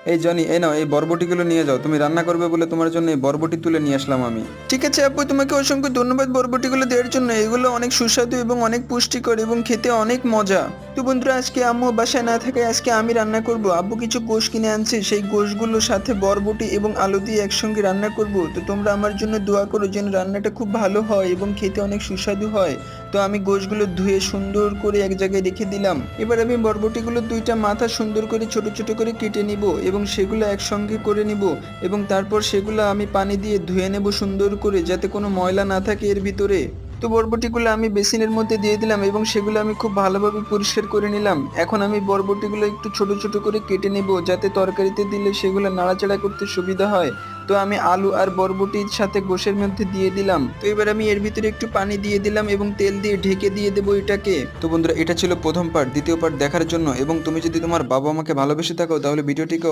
এই জনি, এই নাও, এই বরবটিগুলো নিয়ে যাও। তুমি রান্না করবে বলে তোমার জন্য এই বরবটি তুলে নিয়ে আসলাম আমি। ঠিক আছে আপু, তোমাকে অসংখ্য ধন্যবাদ বরবটিগুলো দেওয়ার জন্য। এগুলো অনেক সুস্বাদু এবং অনেক পুষ্টিকর এবং খেতে অনেক মজা। তো বন্ধুরা, আজকে আম্মু বাসায় না থাকায় আজকে আমি রান্না করব। আব্বু কিছু গোশ কিনে আনছে, সেই গোশগুলোর সাথে বরবটি এবং আলু দিয়ে একসঙ্গে রান্না করব। তো তোমরা আমার জন্য দোয়া করো যেন রান্নাটা খুব ভালো হয় এবং খেতে অনেক সুস্বাদু হয়। তো আমি গোশগুলো ধুয়ে সুন্দর করে এক জায়গায় রেখে দিলাম। এবার আমি বরবটিগুলোর দুইটা মাথা সুন্দর করে ছোট ছোট করে কেটে নিব এবং সেগুলো একসঙ্গে করে নিব এবং তারপর সেগুলো আমি পানি দিয়ে ধুয়ে নেব সুন্দর করে, যাতে কোনো ময়লা না থাকে এর ভিতরে। তো বরবটিগুলো আমি বেসিনের মধ্যে দিয়ে দিলাম এবং সেগুলো আমি খুব ভালোভাবে পরিষ্কার করে নিলাম। এখন আমি বরবটিগুলো একটু ছোট ছোট করে কেটে নেব, যাতে তরকারিতে দিলে সেগুলো নাড়াচাড়া করতে সুবিধা হয়। তো আমি আলু আর বরবটির সাথে গোশের মধ্যে দিয়ে দিলাম। তো এবার আমি এর ভিতরে একটু পানি দিয়ে দিলাম এবং তেল দিয়ে ঢেকে দিয়ে দেবো এটাকে। তো বন্ধুরা, এটা ছিল প্রথম পার্ট। দ্বিতীয় পার্ট দেখার জন্য এবং তুমি যদি তোমার বাবা মাকে ভালোবেসে থাকো তাহলে ভিডিওটিকে